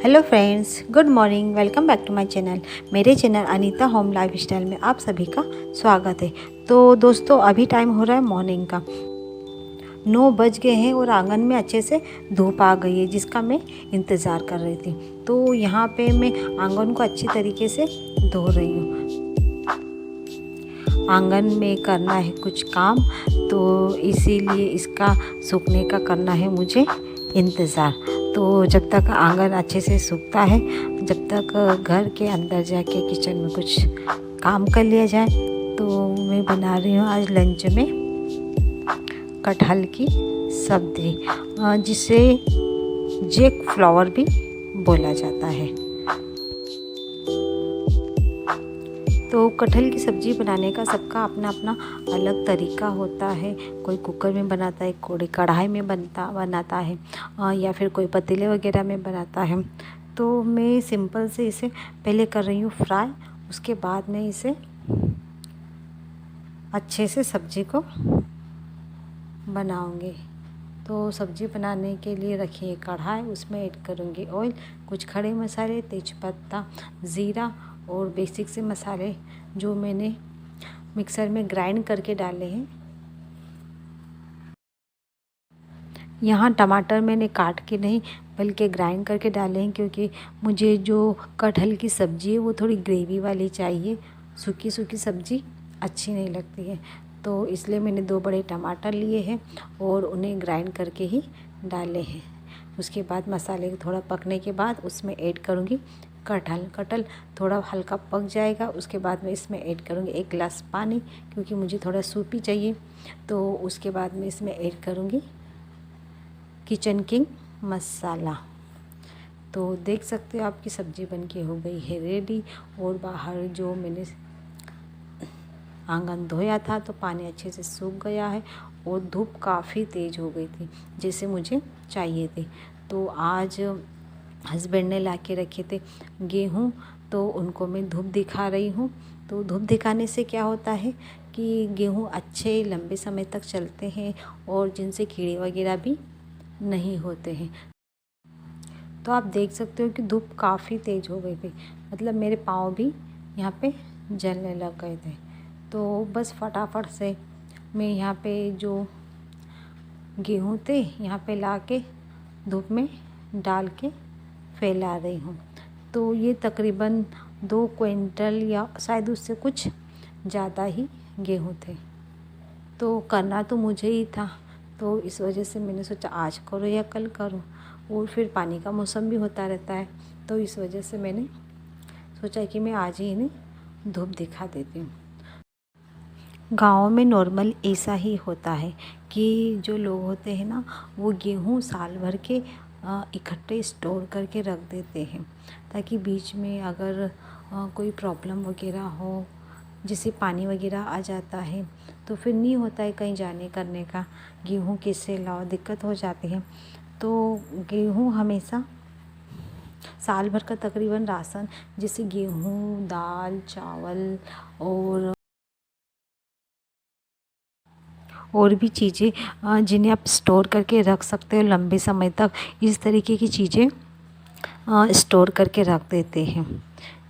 Hello friends, good morning. Welcome back to my channel. मेरे channel Anita home lifestyle में आप सभी का स्वागत है। तो दोस्तों, अभी टाइम हो रहा है मॉर्निंग का, 9 बज गए हैं और आंगन में अच्छे से धूप आ गई है, जिसका मैं इंतज़ार कर रही थी। तो यहाँ पे मैं आंगन को अच्छी तरीके से धो रही हूँ। आंगन में करना है कुछ काम, तो इसीलिए इसका सूखने का करना है मुझे इंतज़ार। तो जब तक आंगन अच्छे से सूखता है, जब तक घर के अंदर जाके किचन में कुछ काम कर लिया जाए। तो मैं बना रही हूँ आज लंच में कटहल की सब्ज़ी, जिसे जैक फ्लावर भी बोला जाता है। तो कटहल की सब्ज़ी बनाने का सबका अपना अपना अलग तरीका होता है। कोई कुकर में बनाता है, कोई कढ़ाई में बनाता है, या फिर कोई पतीले वगैरह में बनाता है। तो मैं सिंपल से इसे पहले कर रही हूँ फ्राई, उसके बाद में इसे अच्छे से सब्ज़ी को बनाऊंगी। तो सब्ज़ी बनाने के लिए रखिए कढ़ाई, उसमें ऐड करूँगी ऑयल, कुछ खड़े मसाले, तेज़पत्ता, ज़ीरा और बेसिक से मसाले जो मैंने मिक्सर में ग्राइंड करके डाले हैं। यहाँ टमाटर मैंने काट के नहीं बल्कि ग्राइंड करके डाले हैं, क्योंकि मुझे जो कटहल की सब्ज़ी है वो थोड़ी ग्रेवी वाली चाहिए। सूखी सूखी सब्ज़ी अच्छी नहीं लगती है। तो इसलिए मैंने 2 बड़े टमाटर लिए हैं और उन्हें ग्राइंड करके ही डाले हैं। उसके बाद मसाले थोड़ा पकने के बाद उसमें ऐड करूँगी कटहल थोड़ा हल्का पक जाएगा। उसके बाद में इसमें ऐड करूँगी 1 गिलास पानी, क्योंकि मुझे थोड़ा सूपी चाहिए। तो उसके बाद में इसमें ऐड करूँगी किचन किंग मसाला। तो देख सकते हो आपकी सब्ज़ी बनके हो गई है रेडी। और बाहर जो मैंने आंगन धोया था तो पानी अच्छे से सूख गया है और धूप काफ़ी तेज़ हो गई थी, जैसे मुझे चाहिए थी। तो आज हस्बैंड ने ला के रखे थे गेहूँ, तो उनको मैं धूप दिखा रही हूँ। तो धूप दिखाने से क्या होता है कि गेहूँ अच्छे लंबे समय तक चलते हैं और जिनसे कीड़े वगैरह भी नहीं होते हैं। तो आप देख सकते हो कि धूप काफ़ी तेज़ हो गई थी, मतलब मेरे पाँव भी यहाँ पे जलने लग गए थे। तो बस फटाफट से मैं यहाँ पे जो गेहूँ थे यहाँ पे ला के धूप में डाल के फैला रही हूँ। तो ये तकरीबन 2 क्विंटल या शायद उससे कुछ ज़्यादा ही गेहूँ थे। तो करना तो मुझे ही था, तो इस वजह से मैंने सोचा आज करो या कल करो। और फिर पानी का मौसम भी होता रहता है, तो इस वजह से मैंने सोचा कि मैं आज ही इन्हें धूप दिखा देती हूँ। गाँव में नॉर्मल ऐसा ही होता है कि जो लोग होते हैं ना, वो गेहूँ साल भर के इकट्ठे स्टोर करके रख देते हैं, ताकि बीच में अगर कोई प्रॉब्लम वगैरह हो, जैसे पानी वगैरह आ जाता है, तो फिर नहीं होता है कहीं जाने करने का, गेहूँ कैसे लाओ, दिक्कत हो जाती है। तो गेहूँ हमेशा साल भर का तकरीबन राशन, जैसे गेहूँ, दाल, चावल और भी चीज़ें जिन्हें आप स्टोर करके रख सकते हो लंबे समय तक, इस तरीके की चीज़ें स्टोर करके रख देते हैं।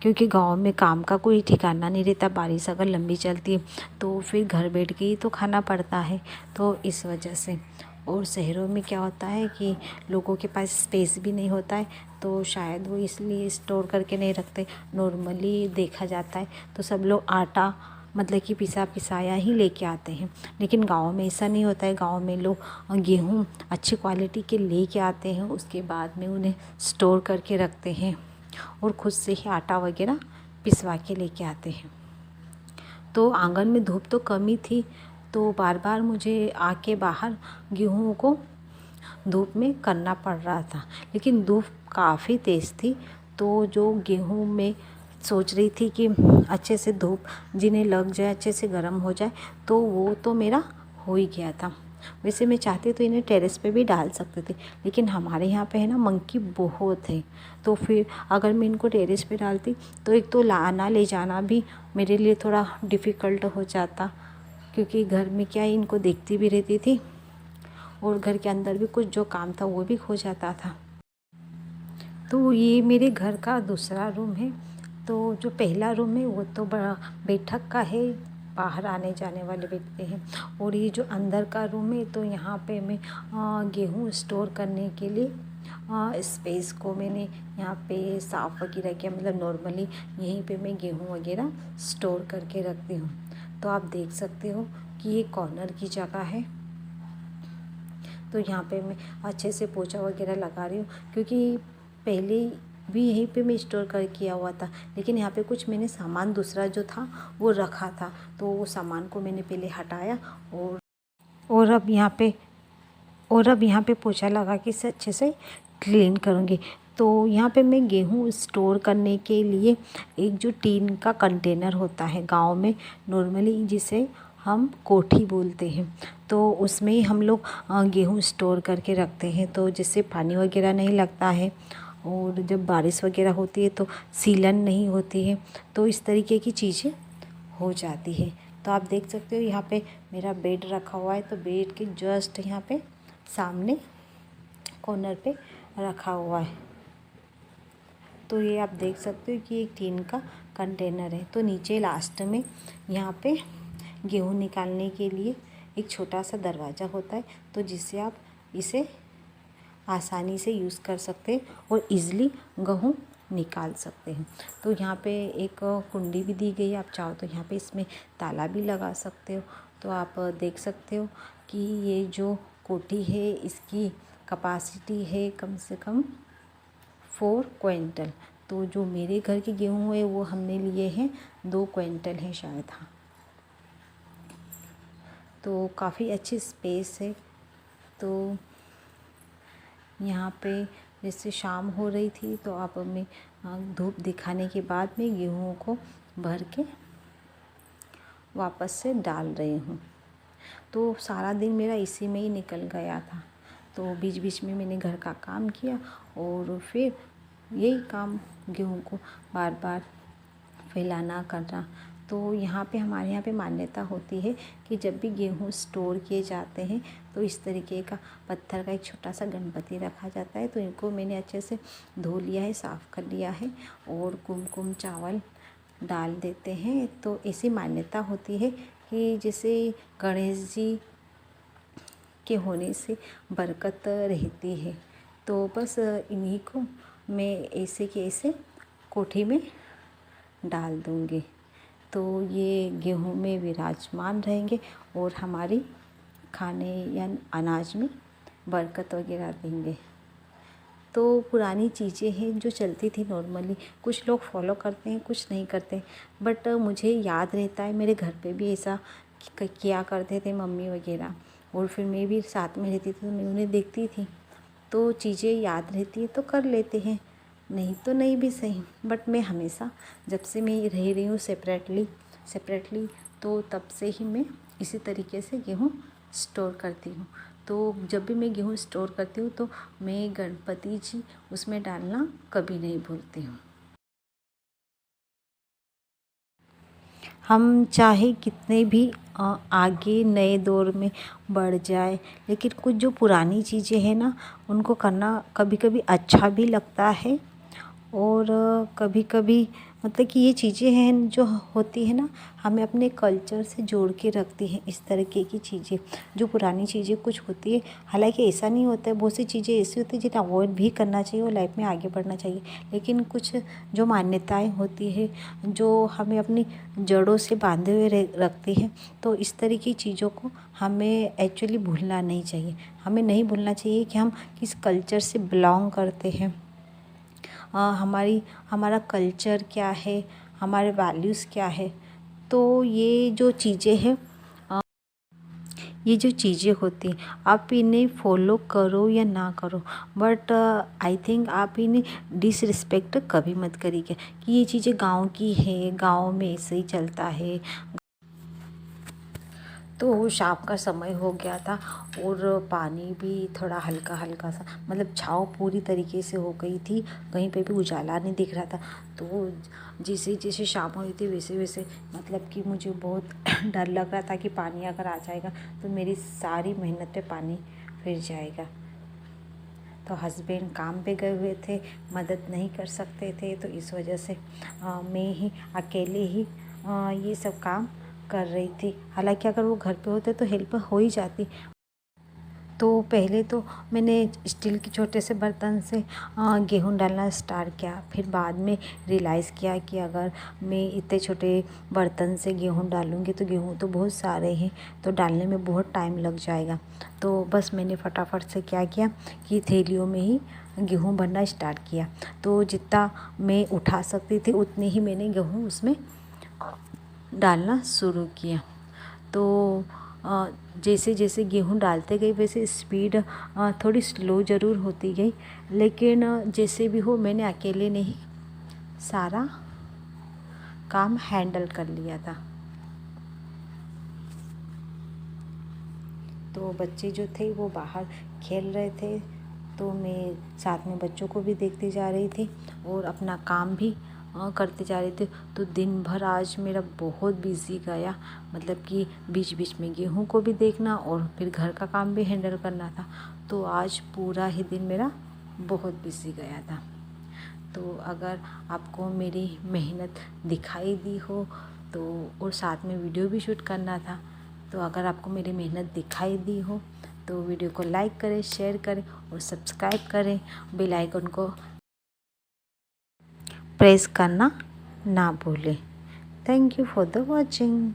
क्योंकि गांव में काम का कोई ठिकाना नहीं रहता, बारिश अगर लंबी चलती है तो फिर घर बैठ के ही तो खाना पड़ता है, तो इस वजह से। और शहरों में क्या होता है कि लोगों के पास स्पेस भी नहीं होता है, तो शायद वो इसलिए स्टोर करके नहीं रखते। नॉर्मली देखा जाता है तो सब लोग आटा मतलब कि पिसाया ही लेके आते हैं, लेकिन गांव में ऐसा नहीं होता है। गांव में लोग गेहूँ अच्छी क्वालिटी के लेके आते हैं, उसके बाद में उन्हें स्टोर करके रखते हैं और खुद से ही आटा वगैरह पिसवा के लेके आते हैं। तो आंगन में धूप तो कम ही थी, तो बार बार मुझे आके बाहर गेहूँ को धूप में करना पड़ रहा था, लेकिन धूप काफ़ी तेज़ थी। तो जो गेहूँ में सोच रही थी कि अच्छे से धूप जिन्हें लग जाए, अच्छे से गर्म हो जाए, तो वो तो मेरा हो ही गया था। वैसे मैं चाहती तो इन्हें टेरेस पे भी डाल सकते थे, लेकिन हमारे यहाँ पे है ना मंकी बहुत है, तो फिर अगर मैं इनको टेरेस पे डालती तो एक तो लाना ले जाना भी मेरे लिए थोड़ा डिफ़िकल्ट हो जाता, क्योंकि घर में क्या है, इनको देखती भी रहती थी और घर के अंदर भी कुछ जो काम था वो भी हो जाता था। तो ये मेरे घर का दूसरा रूम है। तो जो पहला रूम है वो तो बड़ा बैठक का है, बाहर आने जाने वाले बैठते हैं। और ये जो अंदर का रूम है तो यहाँ पे मैं गेहूँ स्टोर करने के लिए स्पेस को मैंने यहाँ पे साफ़ वगैरह किया। मतलब नॉर्मली यहीं पे मैं गेहूँ वगैरह स्टोर करके रखती हूँ। तो आप देख सकते हो कि ये कॉर्नर की जगह है। तो यहाँ पे मैं अच्छे से पोछा वगैरह लगा रही हूँ, क्योंकि पहले भी यहीं पे मैं स्टोर कर किया हुआ था, लेकिन यहाँ पे कुछ मैंने सामान दूसरा जो था वो रखा था, तो वो सामान को मैंने पहले हटाया और अब यहाँ पे पोछा लगा के इसे अच्छे से क्लीन करूँगी। तो यहाँ पे मैं गेहूँ स्टोर करने के लिए एक जो टीन का कंटेनर होता है गांव में नॉर्मली, जिसे हम कोठी बोलते हैं, तो उसमें ही हम लोग गेहूँ स्टोर करके रखते हैं, तो जिससे पानी वगैरह नहीं लगता है और जब बारिश वगैरह होती है तो सीलन नहीं होती है, तो इस तरीके की चीज़ें हो जाती है। तो आप देख सकते हो यहाँ पे मेरा बेड रखा हुआ है, तो बेड के जस्ट यहाँ पे सामने कॉर्नर पे रखा हुआ है। तो ये आप देख सकते हो कि एक टीन का कंटेनर है। तो नीचे लास्ट में यहाँ पे गेहूँ निकालने के लिए एक छोटा सा दरवाज़ा होता है, तो जिससे आप इसे आसानी से यूज़ कर सकते हैं और इजीली गेहूँ निकाल सकते हैं। तो यहाँ पे एक कुंडी भी दी गई है, आप चाहो तो यहाँ पे इसमें ताला भी लगा सकते हो। तो आप देख सकते हो कि ये जो कोठी है इसकी कैपेसिटी है कम से कम 4 क्विंटल। तो जो मेरे घर के गेहूँ है वो हमने लिए हैं 2 क्विंटल है शायद। हाँ, तो काफ़ी अच्छी स्पेस है। तो यहाँ पे जैसे शाम हो रही थी तो अब मैं धूप दिखाने के बाद में गेहूँ को भर के वापस से डाल रही हूँ। तो सारा दिन मेरा इसी में ही निकल गया था। तो बीच बीच में मैंने घर का काम किया और फिर यही काम गेहूँ को बार बार फैलाना करना। तो यहाँ पे हमारे यहाँ पे मान्यता होती है कि जब भी गेहूँ स्टोर किए जाते हैं तो इस तरीके का पत्थर का एक छोटा सा गणपति रखा जाता है। तो इनको मैंने अच्छे से धो लिया है, साफ़ कर लिया है और कुमकुम चावल डाल देते हैं। तो ऐसी मान्यता होती है कि जैसे गणेश जी के होने से बरकत रहती है। तो बस इन्हीं को मैं ऐसे के ऐसे कोठी में डाल दूँगी, तो ये गेहूँ में विराजमान रहेंगे और हमारी खाने या अनाज में बरकत वगैरह देंगे। तो पुरानी चीज़ें हैं जो चलती थी नॉर्मली, कुछ लोग फॉलो करते हैं, कुछ नहीं करते, बट मुझे याद रहता है मेरे घर पे भी ऐसा किया करते थे मम्मी वगैरह, और फिर मैं भी साथ में रहती थी तो मैं उन्हें देखती थी। तो चीज़ें याद रहती है तो कर लेते हैं, नहीं तो नहीं भी सही। बट मैं हमेशा जब से मैं रह रही हूँ सेपरेटली तो तब से ही मैं इसी तरीके से गेहूँ स्टोर करती हूँ। तो जब भी मैं गेहूँ स्टोर करती हूँ तो मैं गणपति जी उसमें डालना कभी नहीं भूलती हूँ। हम चाहे कितने भी आगे नए दौर में बढ़ जाए, लेकिन कुछ जो पुरानी चीज़ें हैं ना उनको करना कभी कभी अच्छा भी लगता है। और कभी कभी मतलब कि ये चीज़ें हैं जो होती है ना हमें अपने कल्चर से जोड़ के रखती हैं। इस तरीके की चीज़ें जो पुरानी चीज़ें कुछ होती है, हालांकि ऐसा नहीं होता है, बहुत सी चीज़ें ऐसी होती है जिन्हें अवॉइड भी करना चाहिए और लाइफ में आगे बढ़ना चाहिए, लेकिन कुछ जो मान्यताएं होती है जो हमें अपनी जड़ों से बांधे हुए रखती है, तो इस तरह की चीज़ों को हमें एक्चुअली भूलना नहीं चाहिए। हमें नहीं भूलना चाहिए कि हम किस कल्चर से बिलोंग करते हैं, हमारा कल्चर क्या है, हमारे वैल्यूज़ क्या है। तो ये जो चीज़ें हैं, ये जो चीज़ें होती हैं आप इन्हें फॉलो करो या ना करो, बट आई थिंक आप इन्हें डिसरिस्पेक्ट कभी मत करिएगा कि ये चीज़ें गांव की है, गांव में ऐसे ही चलता है। तो शाम का समय हो गया था और पानी भी थोड़ा हल्का हल्का सा, मतलब छाँव पूरी तरीके से हो गई थी, कहीं पे भी उजाला नहीं दिख रहा था। तो जैसे जैसे शाम हुई थी वैसे वैसे मतलब कि मुझे बहुत डर लग रहा था कि पानी अगर आ जाएगा तो मेरी सारी मेहनत पे पानी फिर जाएगा। तो हस्बैंड काम पे गए हुए थे, मदद नहीं कर सकते थे, तो इस वजह से मैं ही अकेले ही ये सब काम कर रही थी। हालांकि अगर वो घर पे होते तो हेल्प हो ही जाती। तो पहले तो मैंने स्टील के छोटे से बर्तन से गेहूँ डालना स्टार्ट किया। फिर बाद में रियलाइज़ किया कि अगर मैं इतने छोटे बर्तन से गेहूँ डालूँगी तो गेहूँ तो बहुत सारे हैं, तो डालने में बहुत टाइम लग जाएगा। तो बस मैंने फटाफट से क्या किया कि थैलियों में ही गेहूँ भरना स्टार्ट किया। तो जितना मैं उठा सकती थी उतने ही मैंने गेहूँ उसमें डालना शुरू किया। तो जैसे जैसे गेहूँ डालते गई वैसे स्पीड थोड़ी स्लो ज़रूर होती गई, लेकिन जैसे भी हो मैंने अकेले ने ही सारा काम हैंडल कर लिया था। तो बच्चे जो थे वो बाहर खेल रहे थे, तो मैं साथ में बच्चों को भी देखती जा रही थी और अपना काम भी करते जा रही थी। तो दिन भर आज मेरा बहुत बिजी गया, मतलब कि बीच बीच में गेहूं को भी देखना और फिर घर का काम भी हैंडल करना था। तो आज पूरा ही दिन मेरा बहुत बिजी गया था। तो अगर आपको मेरी मेहनत दिखाई दी हो तो, और साथ में वीडियो भी शूट करना था, तो अगर आपको मेरी मेहनत दिखाई दी हो तो वीडियो को लाइक करें, शेयर करें और सब्सक्राइब करें। बेल आइकन को प्रेस करना ना भूलें। Thank you for the watching.